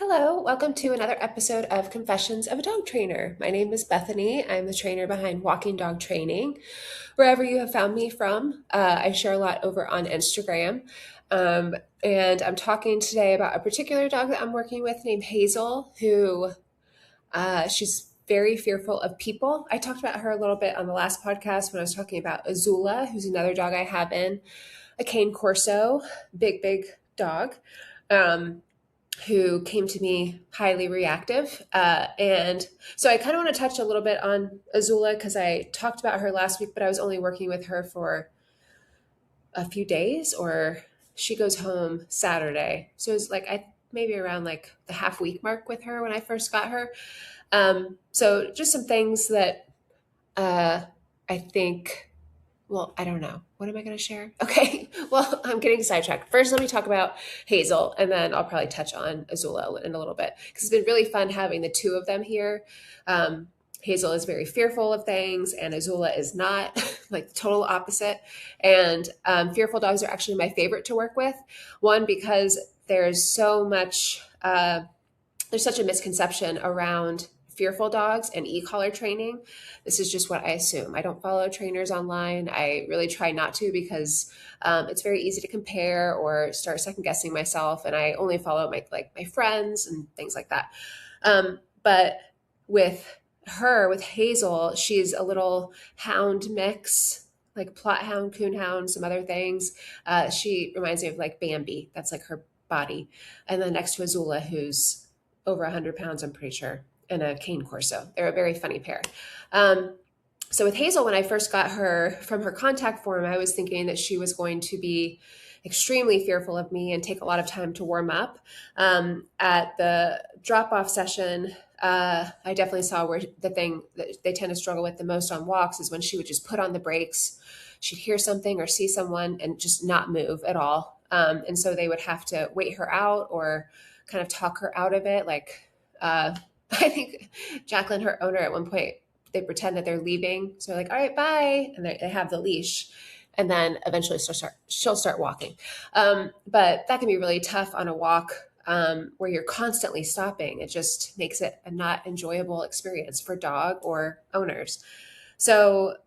Hello, welcome to another episode of Confessions of a Dog Trainer. My name is Bethany. I'm the trainer behind Walking Dog Training. Wherever you have found me from, I share a lot over on Instagram. And I'm talking today about a particular dog that I'm working with named Hazel, who she's very fearful of people. I talked about her a little bit on the last podcast when I was talking about Azula, who's another dog I have in, a cane corso, big dog. Um, who came to me highly reactive. And so I kind of want to touch a little bit on Azula because I talked about her last week, but I was only working with her for a few days, or she goes home Saturday. So it's like maybe around like the half week mark with her when I first got her. So just some things that I think, well, I don't know. What am I going to share? Okay. Well, I'm getting sidetracked. First, let me talk about Hazel, and then I'll probably touch on Azula in a little bit because it's been really fun having the two of them here. Um, Hazel is very fearful of things, and Azula is not, like the total opposite. And fearful dogs are actually my favorite to work with. One, because there's so much, there's such a misconception around fearful dogs and e-collar training. This is just what I assume. I don't follow trainers online. I really try not to because it's very easy to compare or start second guessing myself. And I only follow my friends and things like that. But with her, with Hazel, she's a little hound mix, like plot hound, coon hound, some other things. She reminds me of like Bambi. That's like her body. And then next to Azula, who's over 100 pounds, I'm pretty sure, and a cane corso. They're a very funny pair. So with Hazel, when I first got her from her contact form, I was thinking that she was going to be extremely fearful of me and take a lot of time to warm up. At the drop-off session, I definitely saw where the thing that they tend to struggle with the most on walks is when she would just put on the brakes. She'd hear something or see someone and just not move at all. And so they would have to wait her out or kind of talk her out of it. Like, I think Jacqueline, her owner, at one point, they pretend that they're leaving. So they're like, all right, bye. And they have the leash. And then eventually she'll start walking. But that can be really tough on a walk where you're constantly stopping. It just makes it a not enjoyable experience for dog or owners. So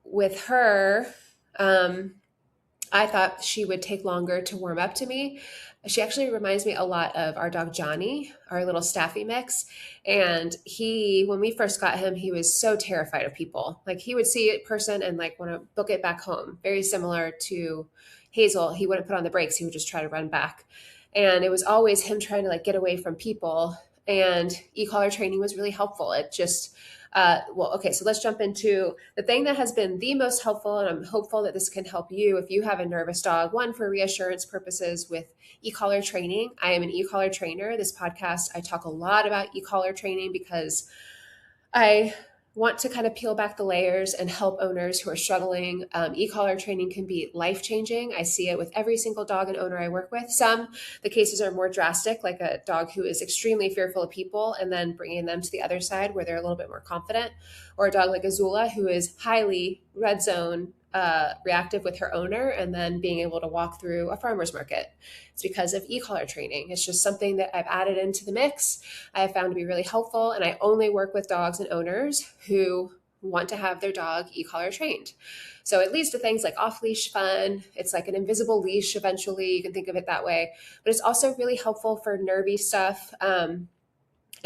with her, I thought she would take longer to warm up to me. She actually reminds me a lot of our dog Johnny, our little Staffy mix. And when we first got him, he was so terrified of people. Like he would see a person and like want to book it back home. Very similar to Hazel. He wouldn't put on the brakes. He would just try to run back. And it was always him trying to like get away from people. And e-collar training was really helpful. It just, okay, so let's jump into the thing that has been the most helpful, and I'm hopeful that this can help you if you have a nervous dog. One, for reassurance purposes with e-collar training. I am an e-collar trainer. This podcast, I talk a lot about e-collar training because I want to kind of peel back the layers and help owners who are struggling. E-collar training can be life-changing. I see it with every single dog and owner I work with. The cases are more drastic, like a dog who is extremely fearful of people and then bringing them to the other side where they're a little bit more confident, or a dog like Azula who is highly red zone reactive with her owner and then being able to walk through a farmer's market. It's because of e-collar training. It's just something that I've added into the mix. I have found to be really helpful, and I only work with dogs and owners who want to have their dog e-collar trained. So it leads to things like off-leash fun. It's like an invisible leash eventually. You can think of it that way. But it's also really helpful for nervy stuff. And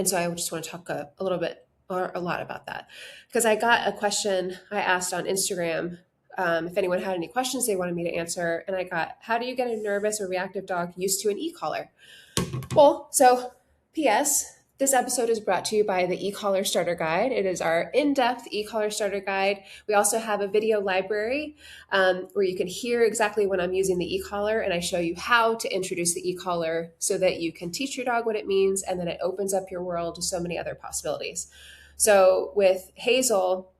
so I just want to talk a little bit or a lot about that because I got a question I asked on Instagram. If anyone had any questions they wanted me to answer. And I got, how do you get a nervous or reactive dog used to an e-collar? Well, so P.S. This episode is brought to you by the e-collar starter guide. It is our in-depth e-collar starter guide. We also have a video library where you can hear exactly when I'm using the e-collar, and I show you how to introduce the e-collar so that you can teach your dog what it means, and then it opens up your world to so many other possibilities. So with Hazel,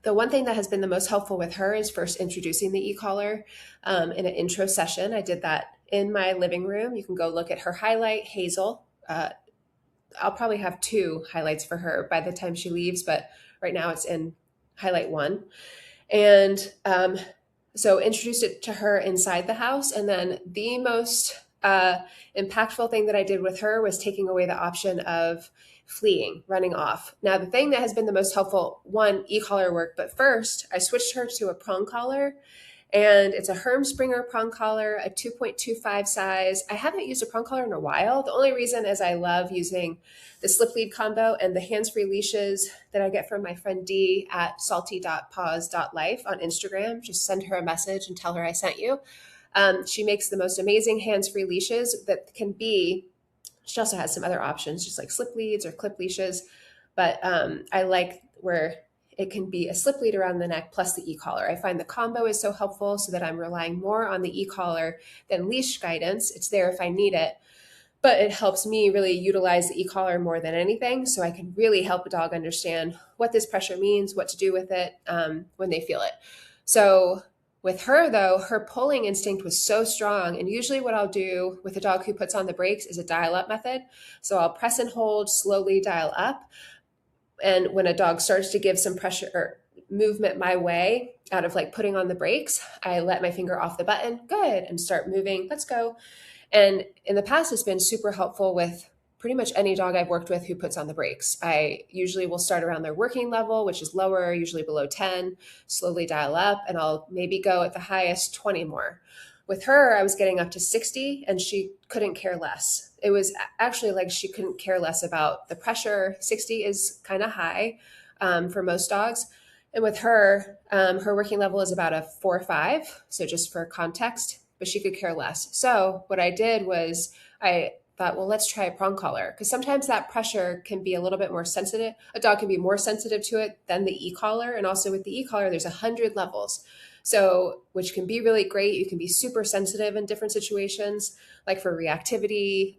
the one thing that has been the most helpful with her is first introducing the e-collar in an intro session. I did that in my living room. You can go look at her highlight, Hazel. I'll probably have two highlights for her by the time she leaves, but right now it's in highlight one. And so introduced it to her inside the house. And then the most impactful thing that I did with her was taking away the option of fleeing, running off. Now, the thing that has been the most helpful, one, e-collar work, but first I switched her to a prong collar, and it's a Herm Springer prong collar, a 2.25 size. I haven't used a prong collar in a while. The only reason is I love using the slip lead combo and the hands-free leashes that I get from my friend Dee at salty.paws.life on Instagram. Just send her a message and tell her I sent you. She makes the most amazing hands-free leashes that can be, she also has some other options, just like slip leads or clip leashes. But I like where it can be a slip lead around the neck plus the e-collar. I find the combo is so helpful so that I'm relying more on the e-collar than leash guidance. It's there if I need it, but it helps me really utilize the e-collar more than anything. So I can really help a dog understand what this pressure means, what to do with it when they feel it. So with her though, her pulling instinct was so strong. And usually what I'll do with a dog who puts on the brakes is a dial up method. So I'll press and hold, slowly dial up. And when a dog starts to give some pressure or movement my way out of like putting on the brakes, I let my finger off the button, good, and start moving, let's go. And in the past, it's been super helpful with pretty much any dog I've worked with who puts on the brakes. I usually will start around their working level, which is lower, usually below 10, slowly dial up, and I'll maybe go at the highest 20 more. With her, I was getting up to 60 and she couldn't care less. It was actually like she couldn't care less about the pressure. 60 is kind of high for most dogs. And with her, her working level is about a 4 or 5. So just for context, but she could care less. So what I did was I thought, well, let's try a prong collar because sometimes that pressure can be a little bit more sensitive. A dog can be more sensitive to it than the e-collar. And also with the e-collar, there's 100 levels. So, which can be really great. You can be super sensitive in different situations, like for reactivity,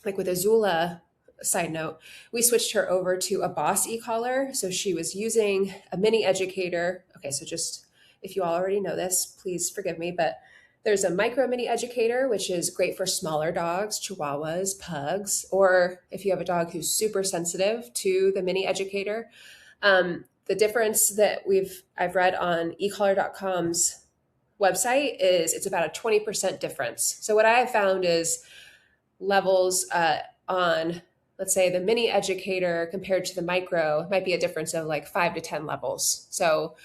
like with Azula. Side note, we switched her over to a Boss e-collar. So she was using a mini educator. Okay, so just if you all already know this, please forgive me, but there's a micro mini educator, which is great for smaller dogs, Chihuahuas, pugs, or if you have a dog who's super sensitive to the mini educator. The difference that I've read on ecollar.com's website is it's about a 20% difference. So what I have found is levels on, let's say, the mini educator compared to the micro might be a difference of like 5 to 10 levels. So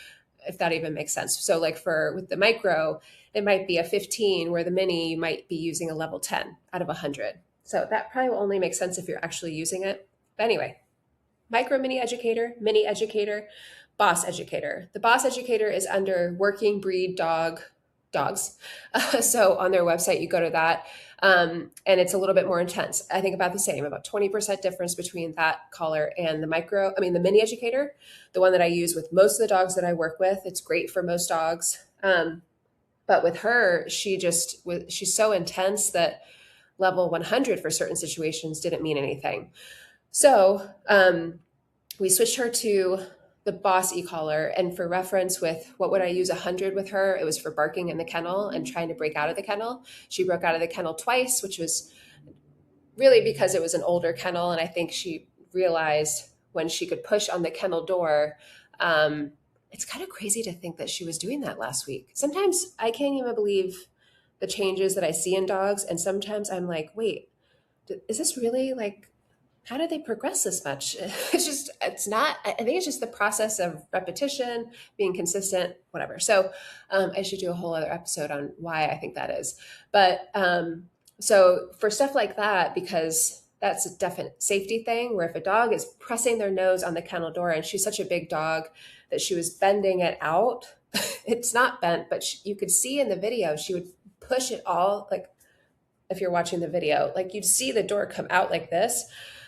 if that even makes sense. So like with the micro, it might be a 15 where the mini you might be using a level 10 out of 100. So that probably will only make sense if you're actually using it. But anyway, micro mini educator, boss educator. The boss educator is under working breed dogs. So on their website, you go to that. And it's a little bit more intense. I think about the same, about 20% difference between that collar and the mini educator, the one that I use with most of the dogs that I work with. It's great for most dogs. But with her, she's so intense that level 100 for certain situations didn't mean anything. So we switched her to the Boss e-collar. And for reference with what would I use 100 with her, it was for barking in the kennel and trying to break out of the kennel. She broke out of the kennel twice, which was really because it was an older kennel. And I think she realized when she could push on the kennel door, it's kind of crazy to think that she was doing that last week. Sometimes I can't even believe the changes that I see in dogs. And sometimes I'm like, wait, is this really like, how did they progress this much? It's not, I think it's just the process of repetition, being consistent, whatever. So I should do a whole other episode on why I think that is. But so for stuff like that, because that's a definite safety thing where if a dog is pressing their nose on the kennel door and she's such a big dog that she was bending it out, it's not bent, but you could see in the video, she would push it all, like if you're watching the video, like you'd see the door come out like this.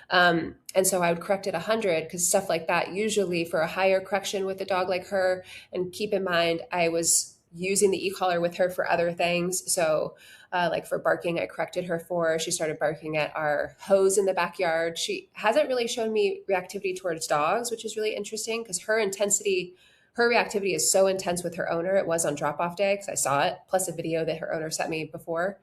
And so I would correct it 100 because stuff like that, usually for a higher correction with a dog like her, and keep in mind, I was using the e-collar with her for other things. So like for barking, I corrected her she started barking at our hose in the backyard. She hasn't really shown me reactivity towards dogs, which is really interesting because her reactivity is so intense with her owner. It was on drop-off day because I saw it, plus a video that her owner sent me before.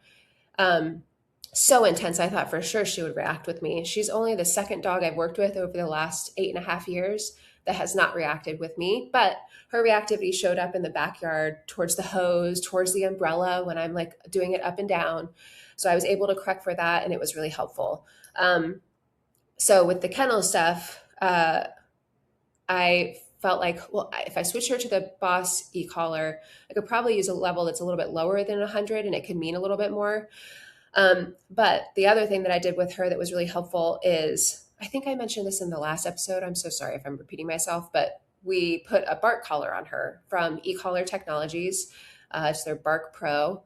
So intense, I thought for sure she would react with me. She's only the second dog I've worked with over the last 8.5 years that has not reacted with me, but her reactivity showed up in the backyard towards the hose, towards the umbrella when I'm like doing it up and down. So I was able to correct for that, and it was really helpful. So with the kennel stuff, I felt like, well, if I switch her to the Boss e-collar, I could probably use a level that's a little bit lower than 100, and it could mean a little bit more. But the other thing that I did with her that was really helpful is, I think I mentioned this in the last episode. I'm so sorry if I'm repeating myself, but we put a bark collar on her from e-collar technologies. It's their Bark Pro.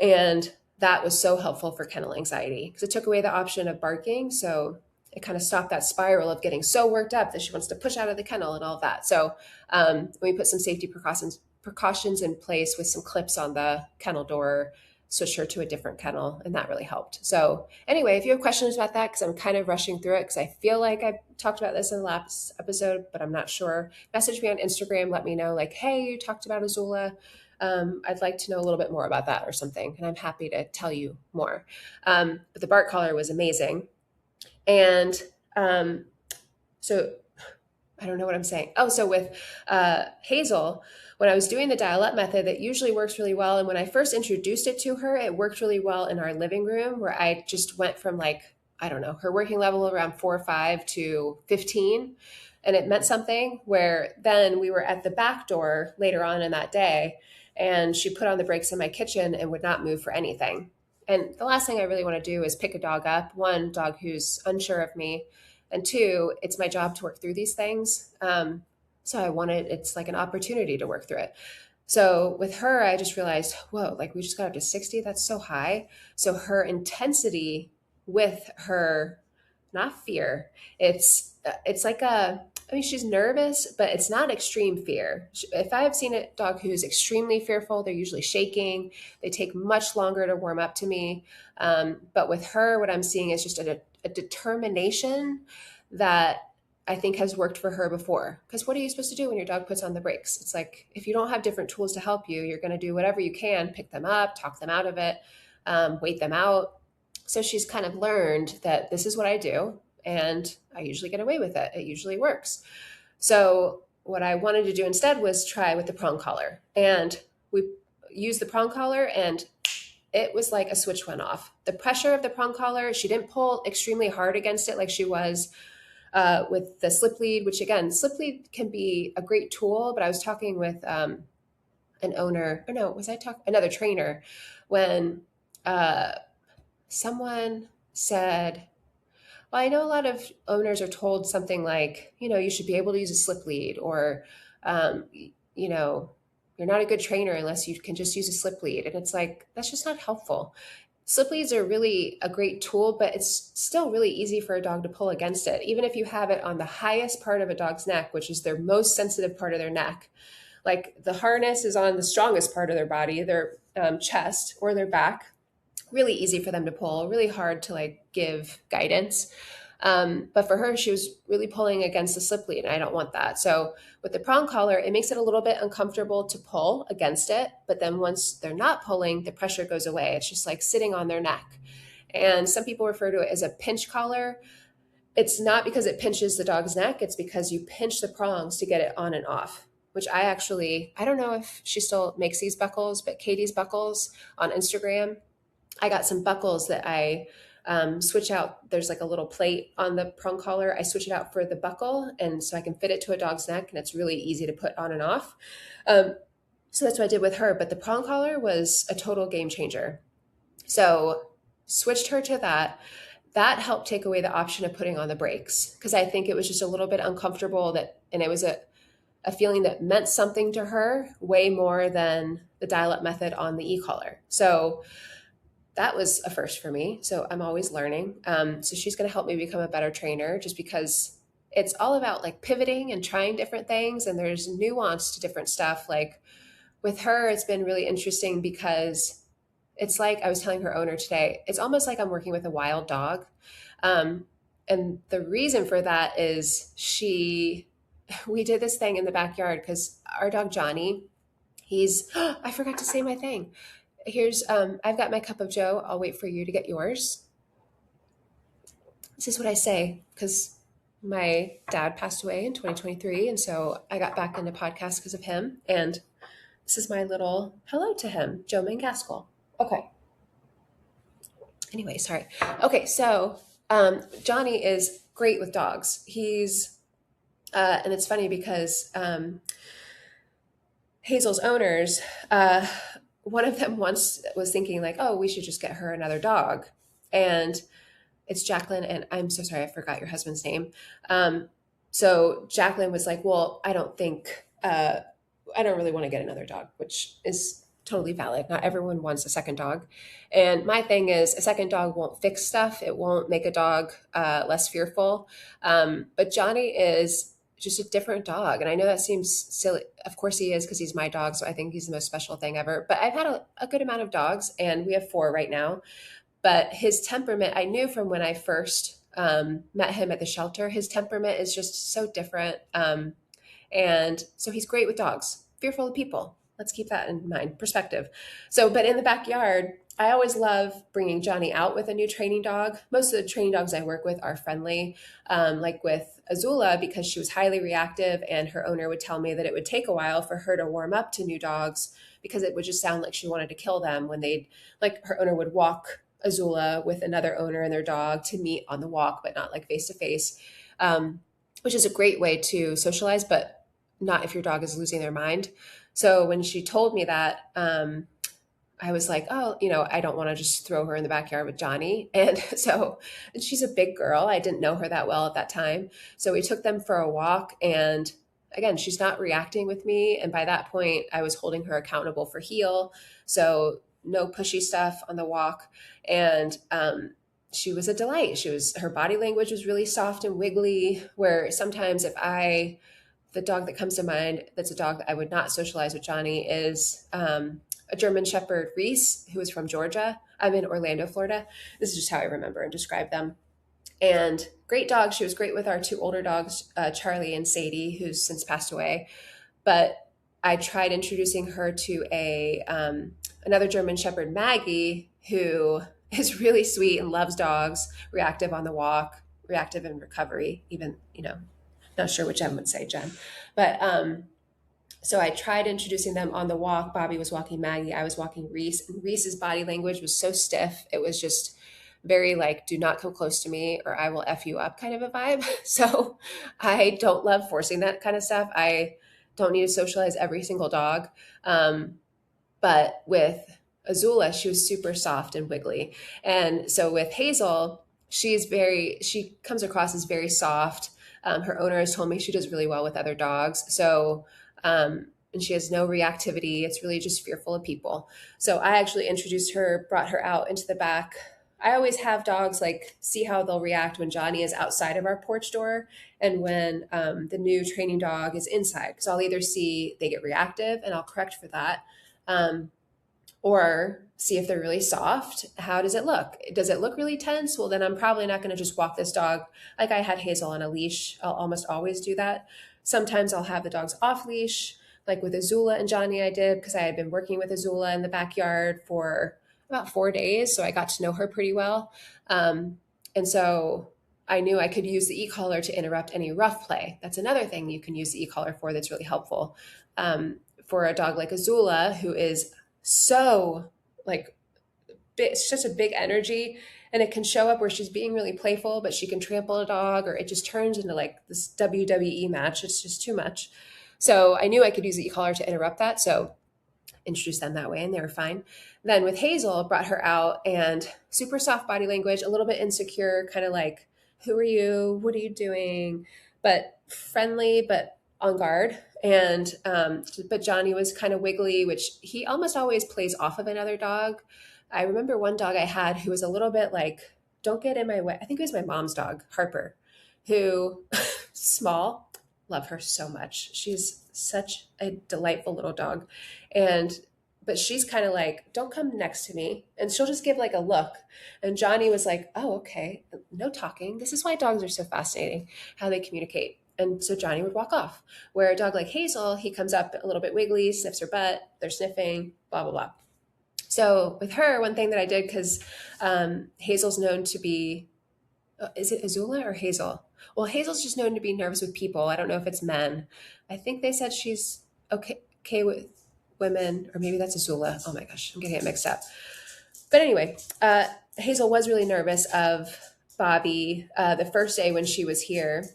And that was so helpful for kennel anxiety because it took away the option of barking. So it kind of stopped that spiral of getting so worked up that she wants to push out of the kennel and all of that. So we put some safety precautions in place with some clips on the kennel door, switched her to a different kennel, and that really helped. So anyway, if you have questions about that, because I'm kind of rushing through it, because I feel like I talked about this in the last episode, but I'm not sure, message me on Instagram, let me know, like, hey, you talked about Azula. I'd like to know a little bit more about that or something, and I'm happy to tell you more. But the bark collar was amazing. And so I don't know what I'm saying. Oh, so with Hazel, when I was doing the dial up method, that usually works really well. And when I first introduced it to her, it worked really well in our living room where I just went from like, I don't know, her working level around 4 or 5 to 15. And it meant something where then we were at the back door later on in that day and she put on the brakes in my kitchen and would not move for anything. And the last thing I really want to do is pick a dog up, one dog who's unsure of me, and two, it's my job to work through these things. So it's like an opportunity to work through it. So with her, I just realized, whoa, like we just got up to 60. That's so high. So her intensity with her, not fear, it's like I mean, she's nervous, but it's not extreme fear. If I have seen a dog who's extremely fearful, they're usually shaking. They take much longer to warm up to me. But with her, what I'm seeing is just a determination that I think has worked for her before. Because what are you supposed to do when your dog puts on the brakes? It's like, if you don't have different tools to help you, you're going to do whatever you can, pick them up, talk them out of it, wait them out. So she's kind of learned that this is what I do, and I usually get away with it. It usually works. So what I wanted to do instead was try with the prong collar. And we used the prong collar, and it was like a switch went off. The pressure of the prong collar, she didn't pull extremely hard against it like she was with the slip lead, which again, slip lead can be a great tool, but I was talking with an owner, or no, was I talking, another trainer, when someone said, well, I know a lot of owners are told something like, you should be able to use a slip lead, or, you know, you're not a good trainer unless you can just use a slip lead. And it's like, that's just not helpful. Slip leads are really a great tool, but it's still really easy for a dog to pull against it. Even if you have it on the highest part of a dog's neck, which is their most sensitive part of their neck, like the harness is on the strongest part of their body, their chest or their back, really easy for them to pull, really hard to like give guidance. But for her, she was really pulling against the slip lead, and I don't want that. So with the prong collar, it makes it a little bit uncomfortable to pull against it. But then once they're not pulling, the pressure goes away. It's just like sitting on their neck. And some people refer to it as a pinch collar. It's not because it pinches the dog's neck. It's because you pinch the prongs to get it on and off, which I don't know if she still makes these buckles, but Katie's buckles on Instagram, I got some buckles that I switch out. There's like a little plate on the prong collar. I switch it out for the buckle, and so I can fit it to a dog's neck, and it's really easy to put on and off. So that's what I did with her. But the prong collar was a total game changer. So switched her to that. That helped take away the option of putting on the brakes, because I think it was just a little bit uncomfortable, and it was a feeling that meant something to her way more than the dial-up method on the e-collar. So that was a first for me. So I'm always learning. So she's going to help me become a better trainer, just because it's all about like pivoting and trying different things. And there's nuance to different stuff. Like with her, it's been really interesting because it's like I was telling her owner today, it's almost like I'm working with a wild dog. And the reason for that is we did this thing in the backyard because our dog Johnny, I forgot to say my thing. I've got my cup of Joe. I'll wait for you to get yours. This is what I say because my dad passed away in 2023. And so I got back into podcasts because of him. And this is my little hello to him, Joe Mangaskell. Okay. Anyway, sorry. Okay, so Johnny is great with dogs. And it's funny because Hazel's owners, uh, one of them once was thinking like, oh, we should just get her another dog. And it's Jacqueline, and I'm so sorry, I forgot your husband's name. Um, so Jacqueline was like, well, I don't really want to get another dog, which is totally valid. Not everyone wants a second dog. And my thing is, a second dog won't fix stuff. It won't make a dog less fearful. But Johnny is just a different dog. And I know that seems silly. Of course he is because he's my dog. So I think he's the most special thing ever. But I've had a good amount of dogs, and we have four right now. But his temperament, I knew from when I first met him at the shelter, his temperament is just so different. And so he's great with dogs, fearful of people. Let's keep that in mind, perspective. So, but in the backyard, I always love bringing Johnny out with a new training dog. Most of the training dogs I work with are friendly, like with Azula, because she was highly reactive, and her owner would tell me that it would take a while for her to warm up to new dogs because it would just sound like she wanted to kill them when like her owner would walk Azula with another owner and their dog to meet on the walk, but not like face to face, which is a great way to socialize, but not if your dog is losing their mind. So when she told me that, I was like, oh, I don't want to just throw her in the backyard with Johnny. And she's a big girl. I didn't know her that well at that time. So we took them for a walk, and again, she's not reacting with me. And by that point, I was holding her accountable for heel. So no pushy stuff on the walk. And she was a delight. Her body language was really soft and wiggly, where sometimes the dog that comes to mind that's a dog that I would not socialize with Johnny is a German Shepherd, Reese, who is from Georgia. I'm in Orlando, Florida. This is just how I remember and describe them. And great dog. She was great with our two older dogs, Charlie and Sadie, who's since passed away. But I tried introducing her to another German Shepherd, Maggie, who is really sweet and loves dogs, reactive on the walk, reactive in recovery, even, not sure which Jen would say, Jen. But so I tried introducing them on the walk. Bobby was walking Maggie. I was walking Reese. And Reese's body language was so stiff. It was just very like, do not come close to me or I will F you up kind of a vibe. So I don't love forcing that kind of stuff. I don't need to socialize every single dog. But with Azula, she was super soft and wiggly. And so with Hazel, she comes across as very soft. Her owner has told me she does really well with other dogs. So, and she has no reactivity. It's really just fearful of people. So I actually introduced her, brought her out into the back. I always have dogs like see how they'll react when Johnny is outside of our porch door and when the new training dog is inside. Because I'll either see they get reactive and I'll correct for that, or see if they're really soft. How does it look? Does it look really tense? Well, then I'm probably not going to just walk this dog. Like I had Hazel on a leash. I'll almost always do that. Sometimes I'll have the dogs off leash, like with Azula and Johnny I did, because I had been working with Azula in the backyard for about 4 days. So I got to know her pretty well. And so I knew I could use the e-collar to interrupt any rough play. That's another thing you can use the e-collar for that's really helpful. For a dog like Azula, who is so like it's such a big energy, and it can show up where she's being really playful, but she can trample a dog, or it just turns into like this WWE match. It's just too much. So I knew I could use the e-collar to interrupt that. So introduced them that way, and they were fine. Then with Hazel, brought her out, and super soft body language, a little bit insecure, kind of like, who are you? What are you doing? But friendly, but on guard. And but Johnny was kind of wiggly, which he almost always plays off of another dog. I remember one dog I had who was a little bit like, don't get in my way. I think it was my mom's dog, Harper, who small, love her so much. She's such a delightful little dog. But she's kind of like, don't come next to me. And she'll just give like a look. And Johnny was like, oh, okay, no talking. This is why dogs are so fascinating, how they communicate. And so Johnny would walk off. Where a dog like Hazel, he comes up a little bit wiggly, sniffs her butt, they're sniffing, blah, blah, blah. So with her, one thing that I did, because Hazel's known to be, is it Azula or Hazel? Well, Hazel's just known to be nervous with people. I don't know if it's men. I think they said she's okay with women, or maybe that's Azula. Oh my gosh, I'm getting it mixed up. But anyway, Hazel was really nervous of Bobby the first day when she was here.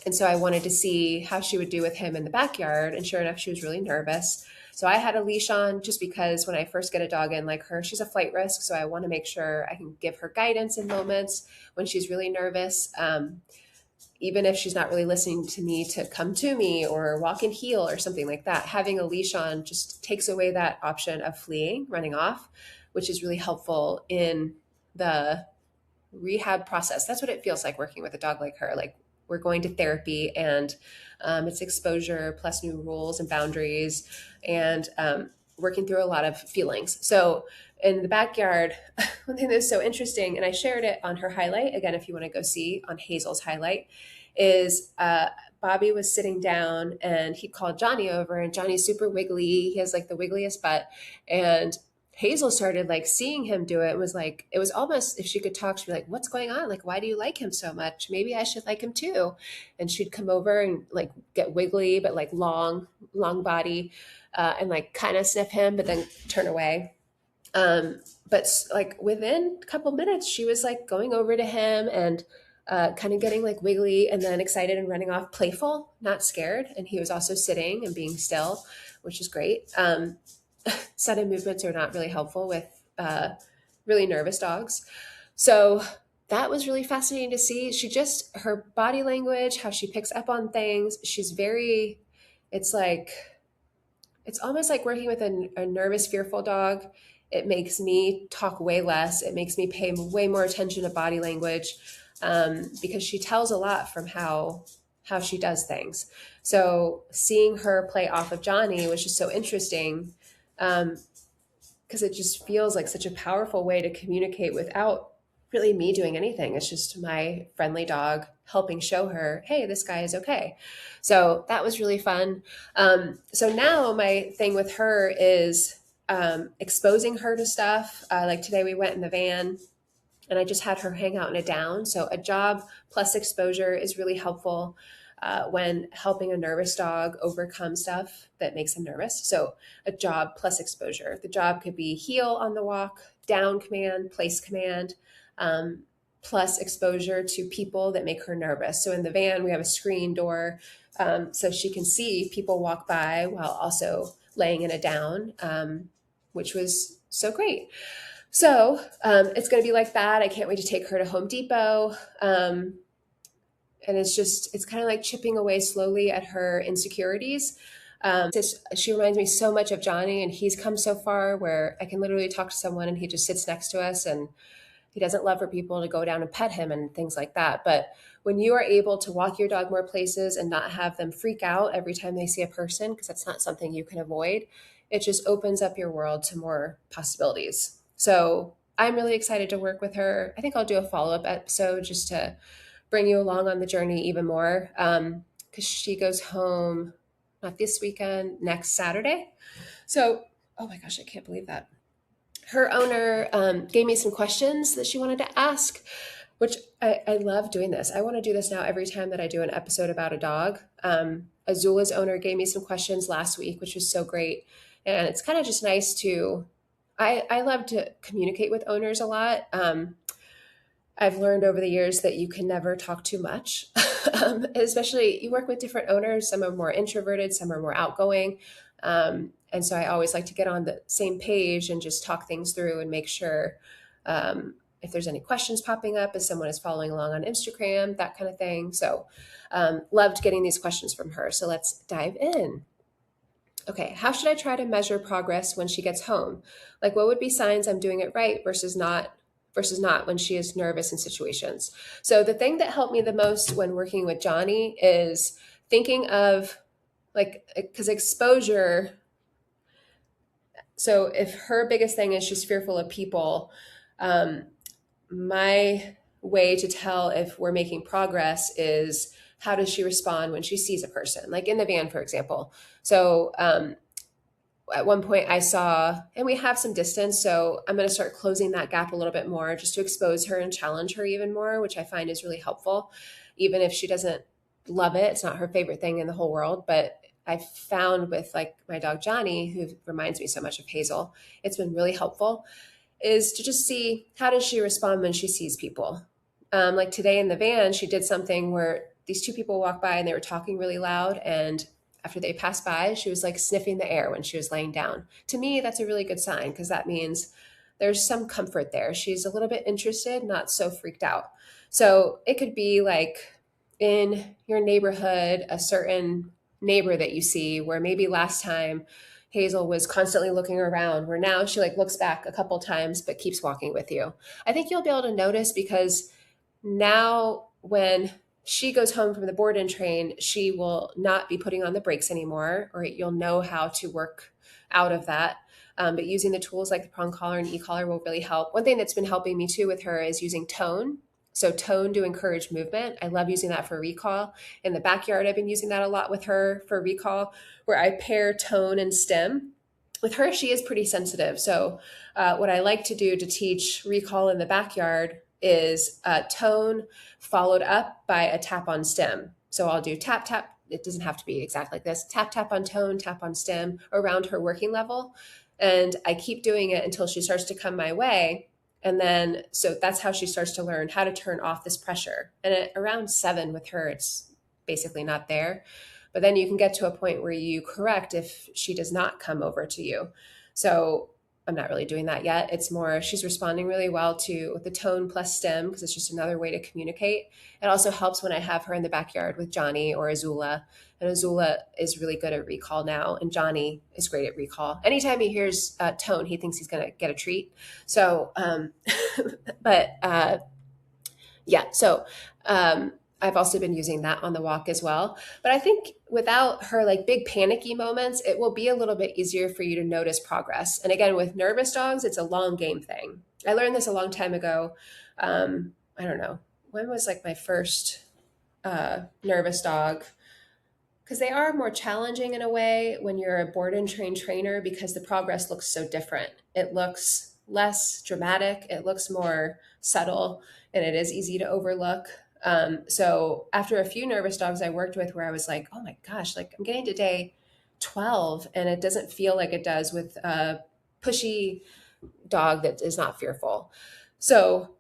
And so I wanted to see how she would do with him in the backyard. And sure enough, she was really nervous. So I had a leash on just because when I first get a dog in like her, she's a flight risk. So I want to make sure I can give her guidance in moments when she's really nervous. Even if she's not really listening to me to come to me or walk and heel or something like that, having a leash on just takes away that option of fleeing, running off, which is really helpful in the rehab process. That's what it feels like working with a dog like her. Like we're going to therapy and it's exposure plus new rules and boundaries and working through a lot of feelings. So in the backyard, one thing that's so interesting, and I shared it on her highlight, again, if you want to go see on Hazel's highlight, is Bobby was sitting down and he called Johnny over, and Johnny's super wiggly. He has like the wiggliest butt. And Hazel started like seeing him do it, was like, it was almost, if she could talk, she'd be like, what's going on? Like, why do you like him so much? Maybe I should like him too. And she'd come over and like get wiggly, but like long body, and like kind of sniff him, but then turn away. But like within a couple minutes, she was like going over to him and kind of getting like wiggly and then excited and running off, playful, not scared. And he was also sitting and being still, which is great. Sudden movements are not really helpful with really nervous dogs. So that was really fascinating to see. She just, her body language, how she picks up on things. She's very, it's like, it's almost like working with a nervous, fearful dog. It makes me talk way less. It makes me pay way more attention to body language because she tells a lot from how she does things. So seeing her play off of Johnny was just so interesting because it just feels like such a powerful way to communicate without really me doing anything. It's just my friendly dog helping show her, hey, this guy is okay. So that was really fun. So now my thing with her is exposing her to stuff. Like today we went in the van and I just had her hang out in a down. So a job plus exposure is really helpful when helping a nervous dog overcome stuff that makes them nervous. So a job plus exposure. The job could be heel on the walk, down command, place command, plus exposure to people that make her nervous. So in the van, we have a screen door so she can see people walk by while also laying in a down, which was so great. So it's going to be like that. I can't wait to take her to Home Depot. And it's kind of like chipping away slowly at her insecurities. She reminds me so much of Johnny, and he's come so far where I can literally talk to someone and he just sits next to us and he doesn't love for people to go down and pet him and things like that. But when you are able to walk your dog more places and not have them freak out every time they see a person, because that's not something you can avoid, it just opens up your world to more possibilities. So I'm really excited to work with her. I think I'll do a follow-up episode just to bring you along on the journey even more, because she goes home not this weekend, next Saturday. So, oh my gosh, I can't believe that. Her owner gave me some questions that she wanted to ask, which I love doing this. I want to do this now every time that I do an episode about a dog. Azula's owner gave me some questions last week, which was so great. And it's kind of just nice to, I love to communicate with owners a lot. I've learned over the years that you can never talk too much, especially you work with different owners. Some are more introverted, some are more outgoing. And so I always like to get on the same page and just talk things through and make sure if there's any questions popping up as someone is following along on Instagram, that kind of thing. So loved getting these questions from her. So let's dive in. Okay, how should I try to measure progress when she gets home? Like what would be signs I'm doing it right versus not when she is nervous in situations? So the thing that helped me the most when working with Johnny is thinking of like, because exposure, so if her biggest thing is she's fearful of people, my way to tell if we're making progress is how does she respond when she sees a person, like in the van, for example. So at one point I saw, and we have some distance, so I'm going to start closing that gap a little bit more just to expose her and challenge her even more, which I find is really helpful. Even if she doesn't love it, it's not her favorite thing in the whole world, but I found with like my dog Johnny, who reminds me so much of Hazel, it's been really helpful. is to just see how does she respond when she sees people. Like today in the van, she did something where these two people walked by and they were talking really loud. And after they passed by, she was like sniffing the air when she was laying down. To me, that's a really good sign because that means there's some comfort there. She's a little bit interested, not so freaked out. So it could be like in your neighborhood, a certain neighbor that you see where maybe last time Hazel was constantly looking around, where now she like looks back a couple times but keeps walking with you. I think you'll be able to notice because now when she goes home from the board and train, she will not be putting on the brakes anymore, or you'll know how to work out of that. But using the tools like the prong collar and e-collar will really help. One thing that's been helping me too with her is using tone. So tone to encourage movement. I love using that for recall. In the backyard, I've been using that a lot with her for recall, where I pair tone and stem. With her, she is pretty sensitive. So what I like to do to teach recall in the backyard is tone followed up by a tap on stem. So I'll do tap, tap. It doesn't have to be exactly like this. Tap, tap on tone, tap on stem around her working level. And I keep doing it until she starts to come my way. And then, so that's how she starts to learn how to turn off this pressure. And at around 7 with her, it's basically not there. But then you can get to a point where you correct if she does not come over to you. So I'm not really doing that yet. It's more, she's responding really well to the tone plus stem because it's just another way to communicate. It also helps when I have her in the backyard with Johnny or Azula. And Azula is really good at recall now. And Johnny is great at recall. Anytime he hears tone, he thinks he's going to get a treat. So, but yeah, so I've also been using that on the walk as well. But I think without her like big panicky moments, it will be a little bit easier for you to notice progress. And again, with nervous dogs, it's a long game thing. I learned this a long time ago. I don't know. When was like my first nervous dog? Because they are more challenging in a way when you're a board and train trainer because the progress looks so different. It looks less dramatic, it looks more subtle, and it is easy to overlook. So after a few nervous dogs I worked with where I was like, oh my gosh, like I'm getting to day 12 and it doesn't feel like it does with a pushy dog that is not fearful. So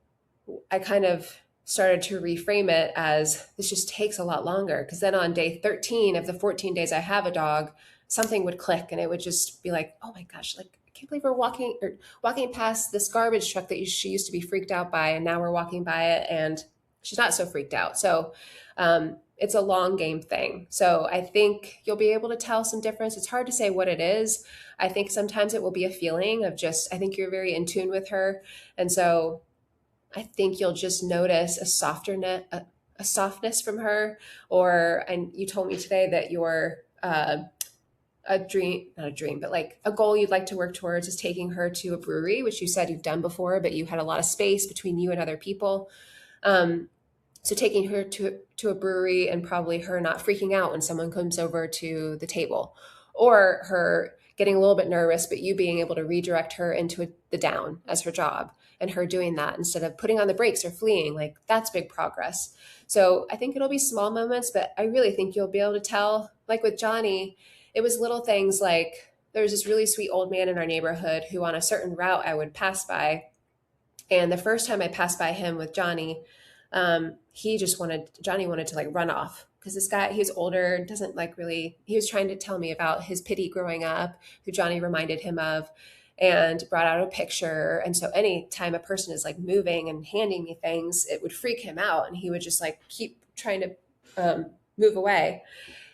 I kind of started to reframe it as this just takes a lot longer because then on day 13 of the 14 days I have a dog, something would click and it would just be like, oh my gosh, like I can't believe we're walking past this garbage truck that she used to be freaked out by, and now we're walking by it and she's not so freaked out. So it's a long game thing. So I think you'll be able to tell some difference. It's hard to say what it is. I think sometimes it will be a feeling of just, I think you're very in tune with her. And so I think you'll just notice a softness from her. Or, and you told me today that your a dream, not a dream, but like a goal you'd like to work towards is taking her to a brewery, which you said you've done before, but you had a lot of space between you and other people. So taking her to a brewery and probably her not freaking out when someone comes over to the table, or her getting a little bit nervous, but you being able to redirect her into the down as her job and her doing that instead of putting on the brakes or fleeing, like that's big progress. So I think it'll be small moments, but I really think you'll be able to tell, like with Johnny, it was little things like there was this really sweet old man in our neighborhood who on a certain route I would pass by. And the first time I passed by him with Johnny, Johnny wanted to like run off because this guy, he's older, doesn't like really, he was trying to tell me about his pity growing up, who Johnny reminded him of, and brought out a picture. And so anytime a person is like moving and handing me things, it would freak him out. And he would just like keep trying to move away.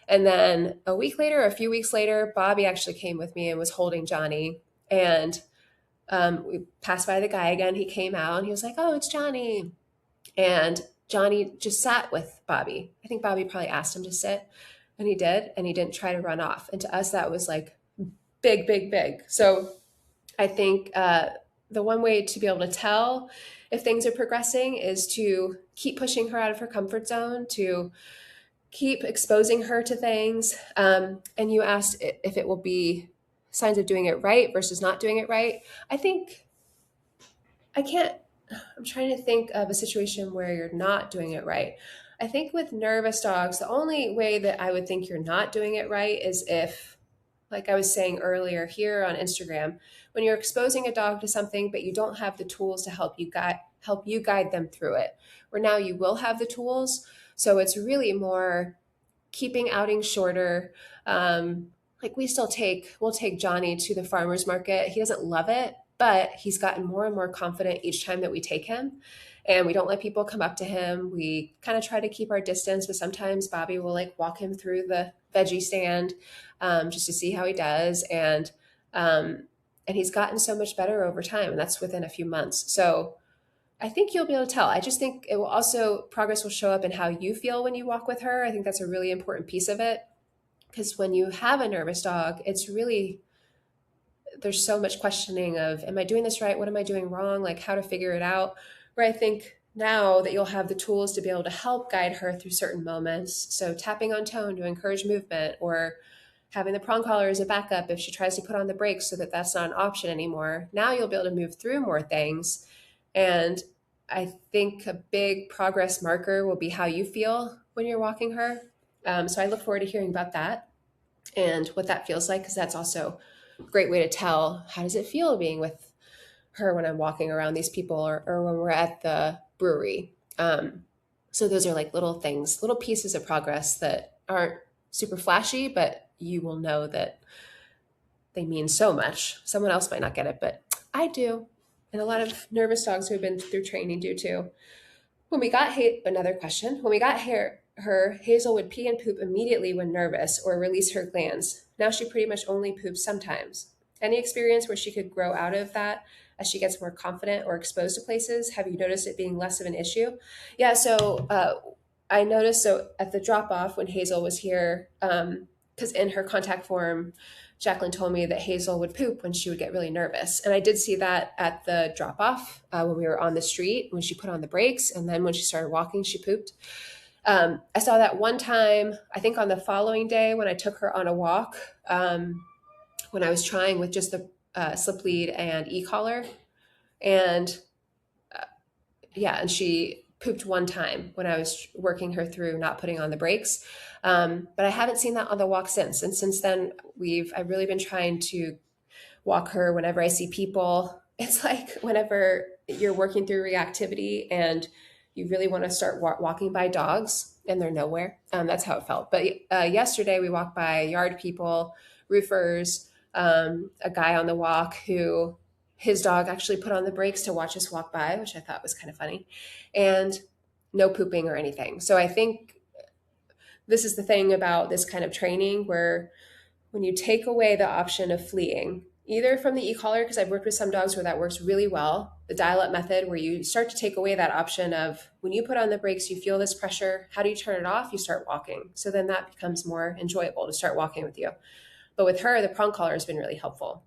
And then a few weeks later, Bobby actually came with me and was holding Johnny. And we passed by the guy again. He came out and he was like, oh, it's Johnny. And Johnny just sat with Bobby. I think Bobby probably asked him to sit, and he did, and he didn't try to run off. And to us, that was like big, big, big. So I think the one way to be able to tell if things are progressing is to keep pushing her out of her comfort zone, to keep exposing her to things. And you asked if it will be signs of doing it right versus not doing it right. I'm trying to think of a situation where you're not doing it right. I think with nervous dogs, the only way that I would think you're not doing it right is if like I was saying earlier here on Instagram, when you're exposing a dog to something, but you don't have the tools to help you guide them through it. Where now you will have the tools, so it's really more keeping outings shorter. Like we'll take Johnny to the farmer's market. He doesn't love it, but he's gotten more and more confident each time that we take him. And we don't let people come up to him. We kind of try to keep our distance, but sometimes Bobby will like walk him through the veggie stand just to see how he does. And he's gotten so much better over time, and that's within a few months. So I think you'll be able to tell. I just think it will also, progress will show up in how you feel when you walk with her. I think that's a really important piece of it. Because when you have a nervous dog, it's really, there's so much questioning of, am I doing this right? What am I doing wrong? Like how to figure it out. Where I think now that you'll have the tools to be able to help guide her through certain moments. So tapping on tone to encourage movement, or having the prong collar as a backup if she tries to put on the brakes so that that's not an option anymore. Now you'll be able to move through more things. And I think a big progress marker will be how you feel when you're walking her. So I look forward to hearing about that and what that feels like, because that's also a great way to tell how does it feel being with her when I'm walking around these people, or when we're at the brewery. So those are like little things, little pieces of progress that aren't super flashy, but you will know that they mean so much. Someone else might not get it, but I do. And a lot of nervous dogs who have been through training do too. Another question. When we got her, Hazel would pee and poop immediately when nervous or release her glands. Now she pretty much only poops sometimes. Any experience where she could grow out of that as she gets more confident or exposed to places? Have you noticed it being less of an issue? Yeah, so I noticed, so at the drop off when Hazel was here, because in her contact form, Jacqueline told me that Hazel would poop when she would get really nervous. And I did see that at the drop off when we were on the street, when she put on the brakes. And then when she started walking, she pooped. I saw that one time, I think on the following day when I took her on a walk, when I was trying with just the slip lead and e-collar. And yeah, and she pooped one time when I was working her through not putting on the brakes. But I haven't seen that on the walk since. And since then, I've really been trying to walk her whenever I see people. It's like whenever you're working through reactivity and you really want to start walking by dogs and they're nowhere. That's how it felt. But yesterday we walked by yard people, roofers, a guy on the walk who his dog actually put on the brakes to watch us walk by, which I thought was kind of funny, and no pooping or anything. So I think this is the thing about this kind of training, where when you take away the option of fleeing, either from the e-collar, because I've worked with some dogs where that works really well, the dial-up method, where you start to take away that option of when you put on the brakes, you feel this pressure. How do you turn it off? You start walking. So then that becomes more enjoyable to start walking with you. But with her, the prong collar has been really helpful.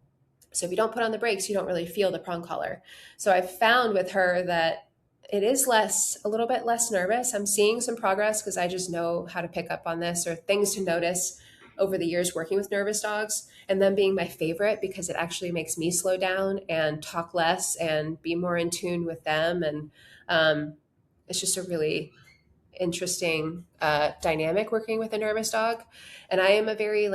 So if you don't put on the brakes, you don't really feel the prong collar. So I've found with her that it is a little bit less nervous. I'm seeing some progress because I just know how to pick up on this, or things to notice over the years working with nervous dogs, and them being my favorite because it actually makes me slow down and talk less and be more in tune with them. And it's just a really interesting dynamic working with a nervous dog. And I am a very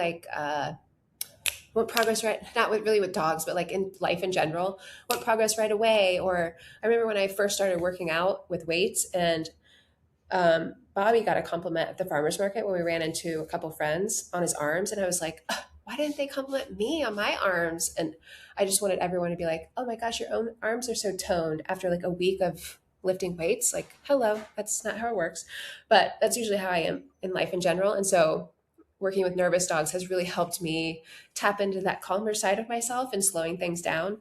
want progress right, not really with dogs, but like in life in general, want progress right away. Or I remember when I first started working out with weights, and Bobby got a compliment at the farmer's market when we ran into a couple friends on his arms. And I was like, why didn't they compliment me on my arms? And I just wanted everyone to be like, oh my gosh, your own arms are so toned after like a week of lifting weights. Like, hello, that's not how it works. But that's usually how I am in life in general. And so working with nervous dogs has really helped me tap into that calmer side of myself and slowing things down.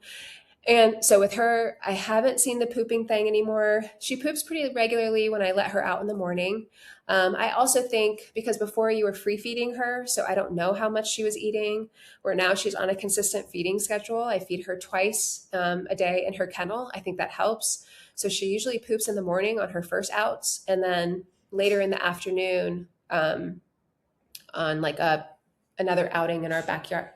And so with her, I haven't seen the pooping thing anymore. She poops pretty regularly when I let her out in the morning. I also think because before you were free feeding her, so I don't know how much she was eating, where now she's on a consistent feeding schedule. I feed her twice a day in her kennel. I think that helps. So she usually poops in the morning on her first outs, and then later in the afternoon on like another outing in our backyard,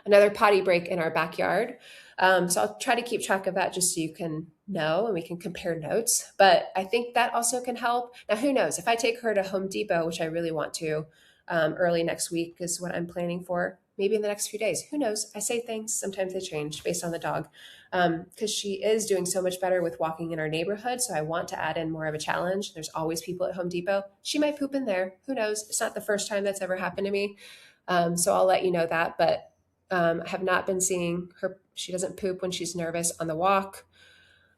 another potty break in our backyard. So I'll try to keep track of that just so you can know and we can compare notes. But I think that also can help. Now, who knows? If I take her to Home Depot, which I really want to, early next week is what I'm planning for. maybe in the next few days. Who knows? I say things, sometimes they change based on the dog. Because she is doing so much better with walking in our neighborhood. So I want to add in more of a challenge. There's always people at Home Depot. She might poop in there. Who knows? It's not the first time that's ever happened to me. So I'll let you know that. But I have not been seeing her. She doesn't poop when she's nervous on the walk.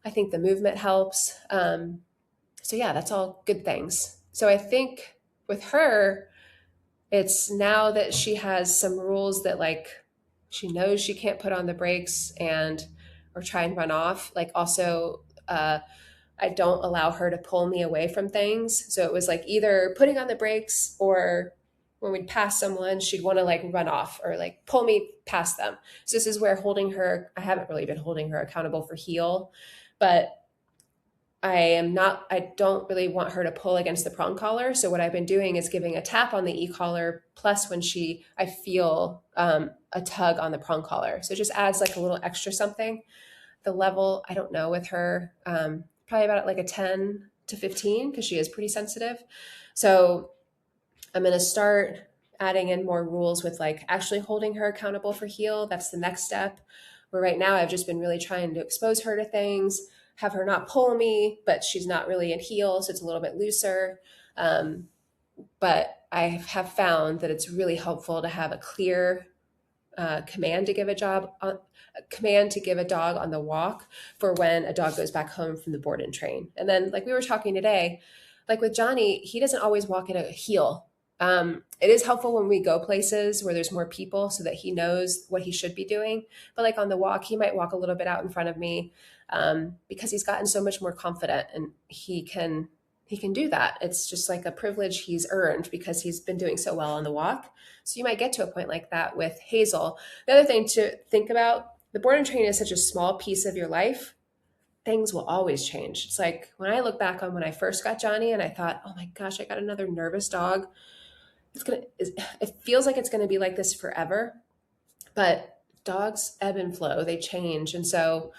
I think the movement helps. So yeah, that's all good things. So I think with her, it's now that she has some rules that like she knows she can't put on the brakes and or try and run off. Like also, I don't allow her to pull me away from things. So it was like either putting on the brakes or when we'd pass someone, she'd want to like run off or like pull me past them. So this is where holding her, I haven't really been holding her accountable for heel, but I don't really want her to pull against the prong collar. So what I've been doing is giving a tap on the e-collar plus when I feel a tug on the prong collar. So it just adds like a little extra something. The level, I don't know with her, probably about like a 10 to 15 because she is pretty sensitive. So I'm going to start adding in more rules with like actually holding her accountable for heel. That's the next step. Where right now I've just been really trying to expose her to things, have her not pull me, but she's not really in heel, so it's a little bit looser. But I have found that it's really helpful to have a clear command to give a dog on the walk for when a dog goes back home from the board and train. And then like we were talking today, like with Johnny, he doesn't always walk in a heel. It is helpful when we go places where there's more people so that he knows what he should be doing. But like on the walk, he might walk a little bit out in front of me because he's gotten so much more confident and he can do that. It's just like a privilege he's earned because he's been doing so well on the walk. So you might get to a point like that with Hazel. The other thing to think about, the board and train is such a small piece of your life. Things will always change. It's like when I look back on when I first got Johnny and I thought, oh my gosh, I got another nervous dog. It feels like it's going to be like this forever, but dogs ebb and flow, they change. And so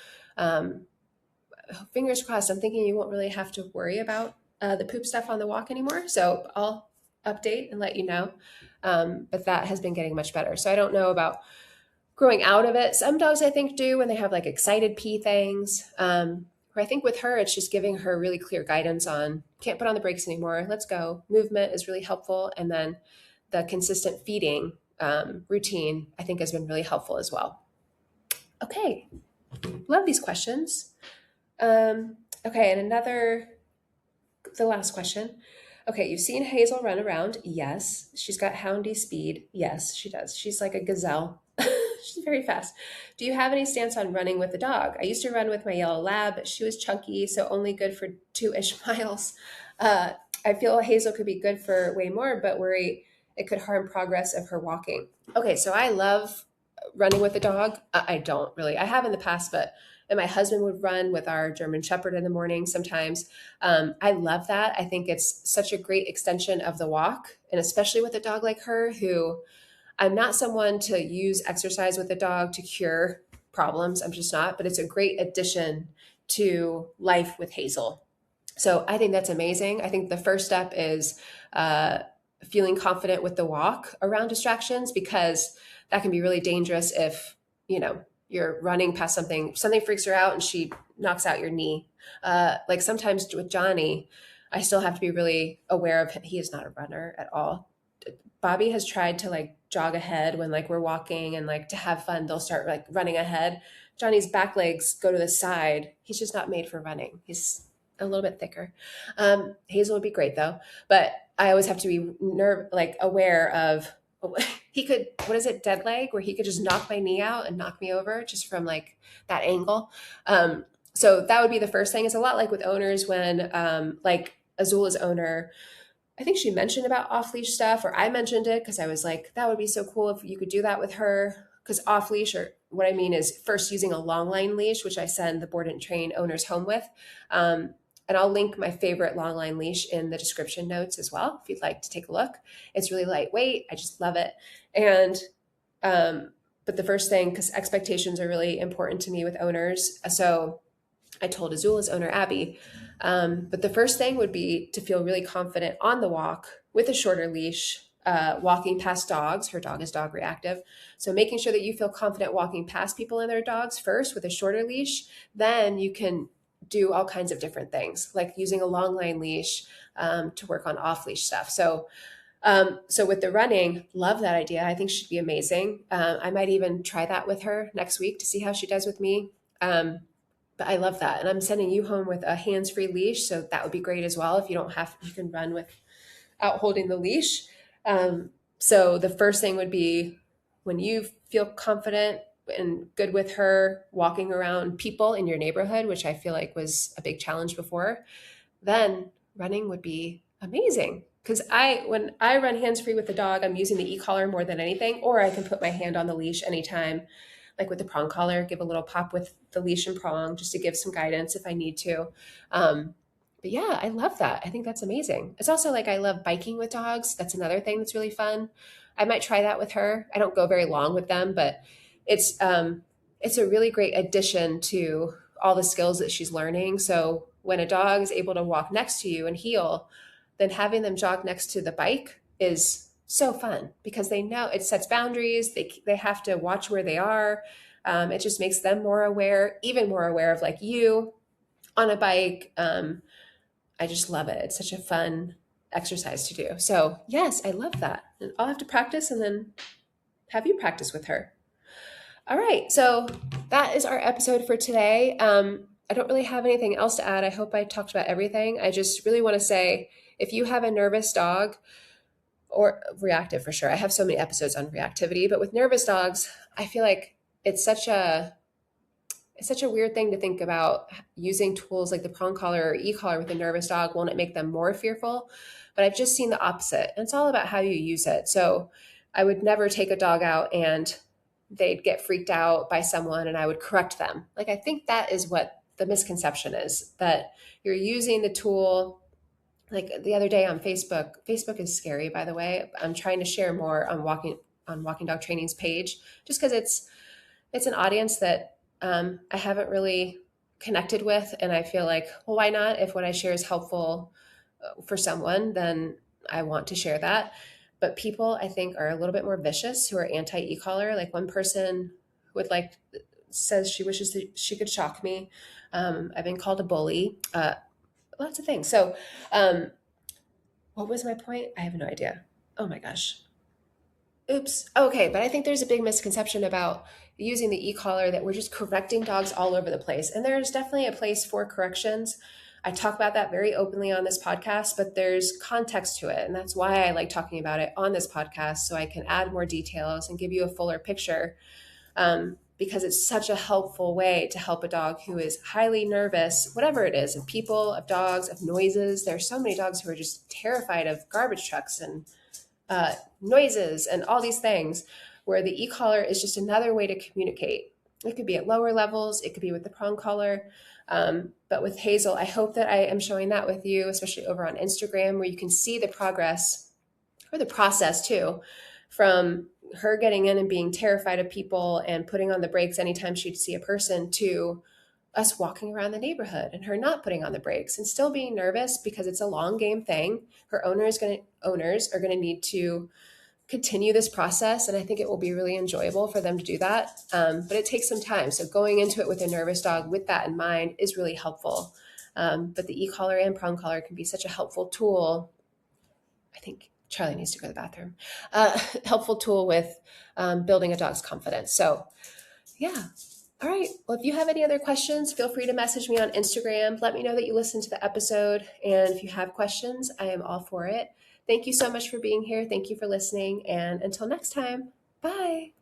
fingers crossed, I'm thinking you won't really have to worry about the poop stuff on the walk anymore. So I'll update and let you know. But that has been getting much better. So I don't know about growing out of it. Some dogs I think do when they have like excited pee things. Where I think with her, it's just giving her really clear guidance on can't put on the brakes anymore. Let's go. Movement is really helpful. And then the consistent feeding routine, I think has been really helpful as well. Okay. Love these questions. Okay. And the last question. Okay. You've seen Hazel run around. Yes. She's got houndy speed. Yes, she does. She's like a gazelle. She's very fast. Do you have any stance on running with the dog? I used to run with my yellow lab, but she was chunky, so only good for 2-ish miles. I feel Hazel could be good for way more, but worry it could harm progress of her walking. Okay, so I love running with the dog. I don't really. I have in the past, but and my husband would run with our German Shepherd in the morning sometimes. I love that. I think it's such a great extension of the walk, and especially with a dog like her who I'm not someone to use exercise with a dog to cure problems. I'm just not, but it's a great addition to life with Hazel. So I think that's amazing. I think the first step is feeling confident with the walk around distractions because that can be really dangerous if, you're running past something freaks her out and she knocks out your knee. Like sometimes with Johnny, I still have to be really aware of he is not a runner at all. Bobby has tried to like jog ahead when like we're walking and like to have fun, they'll start like running ahead. Johnny's back legs go to the side. He's just not made for running. He's a little bit thicker. Hazel would be great though, but I always have to be aware of he could, what is it, dead leg, where he could just knock my knee out and knock me over just from like that angle. So that would be the first thing. It's a lot like with owners when like Azula's owner, I think she mentioned about off-leash stuff, or I mentioned it because I was like, that would be so cool if you could do that with her. Because off-leash, or what I mean is first using a long line leash, which I send the board and train owners home with. And I'll link my favorite long line leash in the description notes as well, if you'd like to take a look. It's really lightweight. I just love it. And, but the first thing, because expectations are really important to me with owners. So I told Azula's owner, Abby, but the first thing would be to feel really confident on the walk with a shorter leash walking past dogs. Her dog is dog reactive. So making sure that you feel confident walking past people and their dogs first with a shorter leash, then you can do all kinds of different things, like using a long line leash to work on off leash stuff. So with the running, love that idea. I think she'd be amazing. I might even try that with her next week to see how she does with me. But I love that. And I'm sending you home with a hands-free leash. So that would be great as well. If you don't have, you can run without holding the leash. So the first thing would be when you feel confident and good with her walking around people in your neighborhood, which I feel like was a big challenge before, then running would be amazing. Because when I run hands-free with the dog, I'm using the e-collar more than anything, or I can put my hand on the leash anytime, like with the prong collar, give a little pop with the leash and prong just to give some guidance if I need to. But yeah, I love that. I think that's amazing. It's also like I love biking with dogs. That's another thing that's really fun. I might try that with her. I don't go very long with them, but it's a really great addition to all the skills that she's learning. So when a dog is able to walk next to you and heel, then having them jog next to the bike is so fun because they know it sets boundaries. They have to watch where they are. It just makes them more aware, even more aware of like you on a bike. I just love it. It's such a fun exercise to do. So yes, I love that. And I'll have to practice and then have you practice with her. All right. So that is our episode for today. I don't really have anything else to add. I hope I talked about everything. I just really want to say, if you have a nervous dog, or reactive for sure. I have so many episodes on reactivity, but with nervous dogs, I feel like it's such a weird thing to think about using tools like the prong collar or e-collar with a nervous dog. Won't it make them more fearful? But I've just seen the opposite. And it's all about how you use it. So I would never take a dog out and they'd get freaked out by someone and I would correct them. Like, I think that is what the misconception is, that you're using the tool. Like the other day on Facebook is scary, by the way. I'm trying to share more on Walking Dog Training's page, just because it's an audience that I haven't really connected with, and I feel like, well, why not? If what I share is helpful for someone, then I want to share that. But people, I think, are a little bit more vicious who are anti e-collar. Like one person says she wishes that she could shock me. I've been called a bully. Lots of things. So, what was my point? I have no idea. Oh my gosh. Oops. Okay, but I think there's a big misconception about using the e-collar, that we're just correcting dogs all over the place. And there's definitely a place for corrections. I talk about that very openly on this podcast, but there's context to it. And that's why I like talking about it on this podcast, so I can add more details and give you a fuller picture. Because it's such a helpful way to help a dog who is highly nervous, whatever it is, of people, of dogs, of noises. There are so many dogs who are just terrified of garbage trucks and noises and all these things, where the e-collar is just another way to communicate. It could be at lower levels. It could be with the prong collar. But with Hazel, I hope that I am showing that with you, especially over on Instagram, where you can see the progress, or the process too, from her getting in and being terrified of people and putting on the brakes anytime she'd see a person, to us walking around the neighborhood and her not putting on the brakes and still being nervous because it's a long game thing. Her owners are going to need to continue this process. And I think it will be really enjoyable for them to do that. But it takes some time. So going into it with a nervous dog with that in mind is really helpful. But the e-collar and prong collar can be such a helpful tool. I think Charlie needs to go to the bathroom. Helpful tool with building a dog's confidence. So yeah. All right. Well, if you have any other questions, feel free to message me on Instagram. Let me know that you listened to the episode. And if you have questions, I am all for it. Thank you so much for being here. Thank you for listening. And until next time, bye.